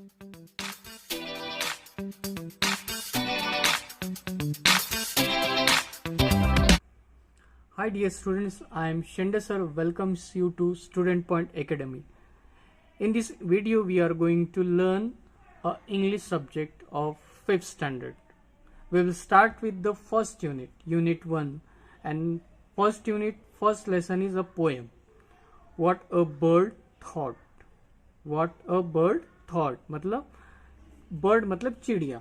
Hi dear students, I am Shende sir welcomes you to Student Point Academy. In this video we are going to learn a English subject of 5th standard. We will start with the first unit, unit 1, and first lesson is a poem. What a bird thought. What a bird thought मतलब bird मतलब चिड़िया.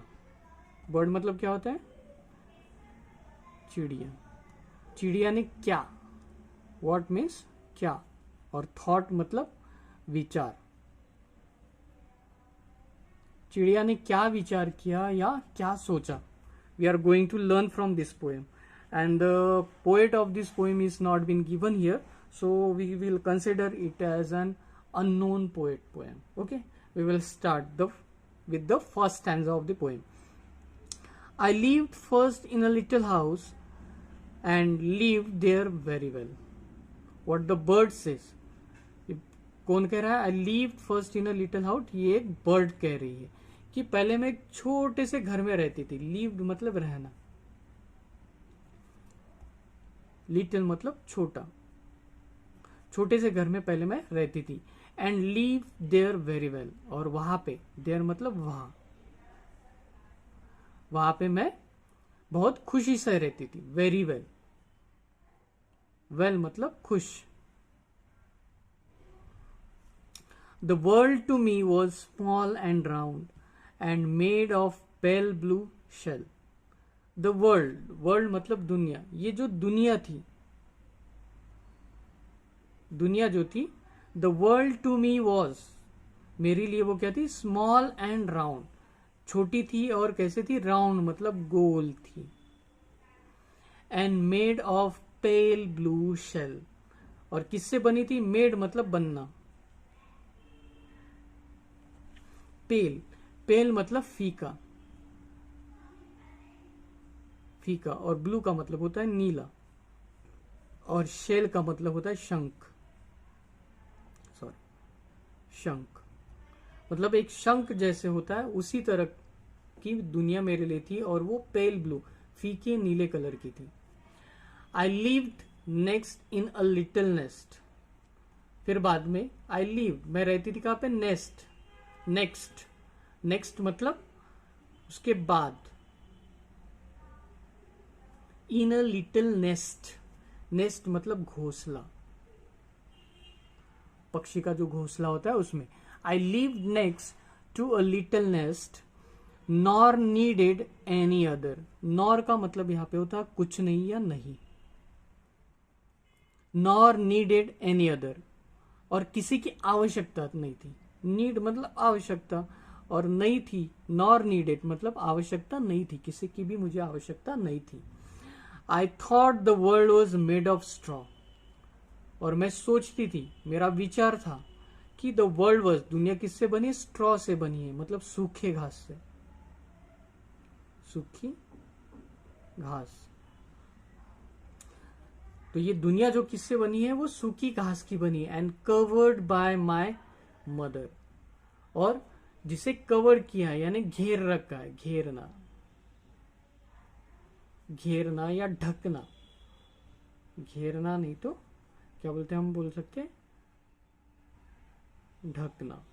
bird मतलब क्या होता है? चिड़िया. चिड़िया ने क्या, वॉट मीन्स क्या, और थॉट मतलब विचार. चिड़िया ने क्या विचार किया या क्या सोचा. We are going to learn from this poem and the poet of this poem is not been given here, so we will consider it as an unknown poem. Okay, we will start with the first stanza of the poem. I lived first in a little house and lived there very well. What the bird says. कौन कह रहा है? I lived first in a little house. ये एक bird कह रही है कि पहले मैं एक छोटे से घर में रहती थी. lived मतलब रहना, little मतलब छोटा. छोटे से घर में पहले मैं रहती थी. And live there very well, और वहां पे, देयर मतलब वहां पे मैं बहुत खुशी से रहती थी. वेरी वेल, वेल मतलब खुश. The world to me was small and round and made of pale blue shell. The world मतलब दुनिया. ये जो दुनिया थी, दुनिया जो थी, the world to me was, मेरे लिए वो क्या थी? स्मॉल एंड राउंड, छोटी थी और कैसे थी? राउंड मतलब गोल थी. And made of pale blue shell, और किससे बनी थी? मेड मतलब बनना. पेल मतलब फीका, फीका, और ब्लू का मतलब होता है नीला, और शेल का मतलब होता है शंख. शंख मतलब एक शंख जैसे होता है, उसी तरह की दुनिया मेरे लिए थी, और वो पेल ब्लू, फीके नीले कलर की थी. आई lived next in a little nest. फिर बाद में आई लिव्ड, मैं रहती थी कहां पे? नेस्ट. नेक्स्ट मतलब उसके बाद. इन अ लिटिल नेस्ट मतलब घोंसला, पक्षी का जो घोंसला होता है उसमें. I lived next to a little nest nor needed any other. Nor का मतलब यहां पे होता है कुछ नहीं या नहीं. नॉर नीडेड एनी अदर, और किसी की आवश्यकता नहीं थी. नीड मतलब आवश्यकता, और नहीं थी. नॉर नीडेड मतलब आवश्यकता नहीं थी, किसी की भी मुझे आवश्यकता नहीं थी. I thought the world was made of straw, और मैं सोचती थी, मेरा विचार था कि द वर्ल्ड वॉज, दुनिया किससे बनी? स्ट्रॉ से बनी है, मतलब सूखे घास से. सूखी घास. तो ये दुनिया जो किससे बनी है? वो सूखी घास की बनी है. And covered by my mother, और जिसे कवर किया है यानी घेर रखा है. घेरना या ढकना. घेरना नहीं तो क्या बोलते हैं? हम बोल सकते हैं ढकना.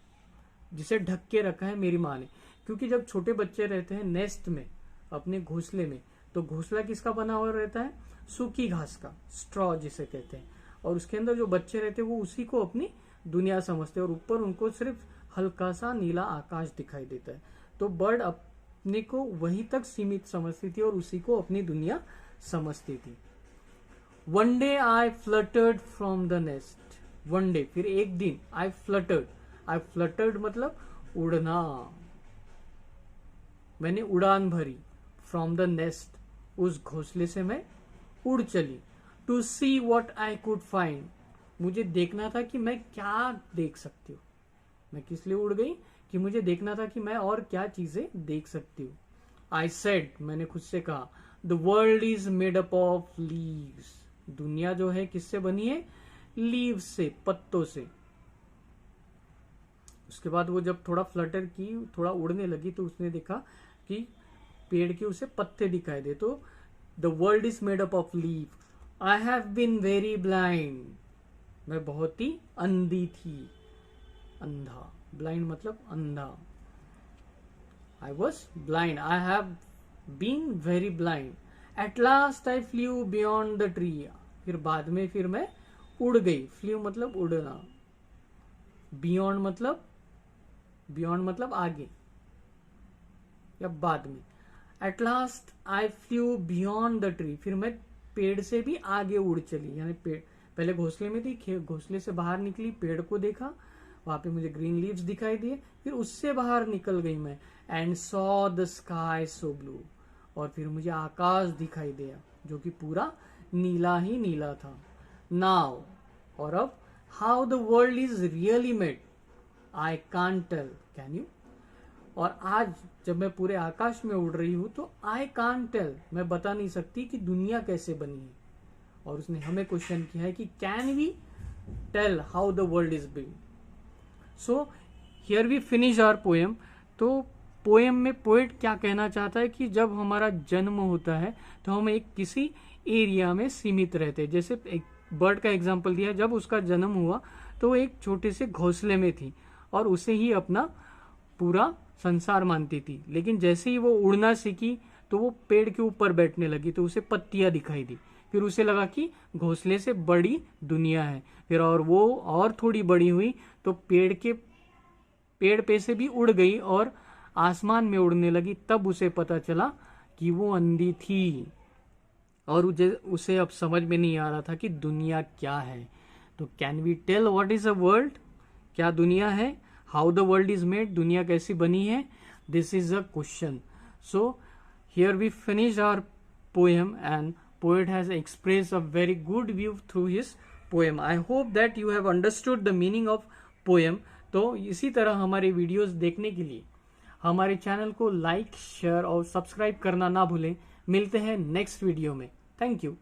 जिसे ढक के रखा है मेरी माँ ने. क्योंकि जब छोटे बच्चे रहते हैं नेस्ट में, अपने घोंसले में, तो घोंसला किसका बना हुआ रहता है? सूखी घास का, स्ट्रॉ जिसे कहते हैं. और उसके अंदर जो बच्चे रहते हैं वो उसी को अपनी दुनिया समझते हैं, और ऊपर उनको सिर्फ हल्का सा नीला आकाश दिखाई देता है. तो बर्ड अपने को वहीं तक सीमित समझती थी और उसी को अपनी दुनिया समझती थी. One day I fluttered from the nest. One day, फिर एक दिन. आई फ्लटर्ड मतलब उड़ना. मैंने उड़ान भरी. फ्रॉम द नेस्ट, उस घोंसले से मैं उड़ चली. To see what I could find, मुझे देखना था कि मैं क्या देख सकती हूँ. मैं किस लिए उड़ गई? कि मुझे देखना था कि मैं और क्या चीजें देख सकती हूँ. आई सेड, मैंने खुद से कहा, the world is made up of leaves. दुनिया जो है किससे बनी है? लीव्स से, पत्तों से. उसके बाद वो जब थोड़ा फ्लटर की, थोड़ा उड़ने लगी, तो उसने देखा कि पेड़ के उसे पत्ते दिखाई दे। तो the world is made up of leaf, I have been very blind, मैं बहुत ही अंधी थी, अंधा, ब्लाइंड मतलब अंधा, I was blind, I have been very blind, at last I flew beyond the tree, फिर बाद में फिर मैं उड़ गई, फ्लू मतलब उड़ना, बियॉन्ड मतलब आगे या बाद में, eight last I flew beyond the tree, फिर मैं पेड़ से भी आगे उड़ चली, यानी पेड़ पहले घोंसले में थी, घोंसले से बाहर निकली, पेड़ को देखा, वहां पे मुझे ग्रीन लीव्स दिखाई दिए, फिर उससे बाहर निकल गई मैं, and saw the sky so blue, और फिर मुझे आकाश दिखाई दिया जो कि पूरा नीला ही नीला था। नाउ, और अब, how the world is really made, I can't tell, can you, और आज जब मैं पूरे आकाश में उड़ रही हूं तो आई कांट टेल, मैं बता नहीं सकती कि दुनिया कैसे बनी है। और उसने हमें क्वेश्चन किया है कि can we tell how the world is build. So here we finish our poem. तो पोएम में पोएट क्या कहना चाहता है कि जब हमारा जन्म होता है तो हम एक किसी एरिया में सीमित रहते हैं। जैसे एक बर्ड का एग्जाम्पल दिया, जब उसका जन्म हुआ तो वो एक छोटे से घोंसले में थी और उसे ही अपना पूरा संसार मानती थी, लेकिन जैसे ही वो उड़ना सीखी तो वो पेड़ के ऊपर बैठने लगी, तो उसे पत्तियां दिखाई दी, फिर उसे लगा कि घोंसले से बड़ी दुनिया है, फिर और वो और थोड़ी बड़ी हुई तो पेड़ पे से भी उड़ गई और आसमान में उड़ने लगी, तब उसे पता चला कि वो अंधी थी और उसे अब समझ में नहीं आ रहा था कि दुनिया क्या है। तो can we tell what is a world, क्या दुनिया है, how the world is made, दुनिया कैसी बनी है, this is a question. So here we finish our poem and poet has expressed a very good view through his poem. I hope that you have understood the meaning of poem. तो इसी तरह हमारे videos देखने के लिए हमारे channel को like, share और सब्सक्राइब करना ना भूलें। मिलते हैं नेक्स्ट वीडियो में। Thank you.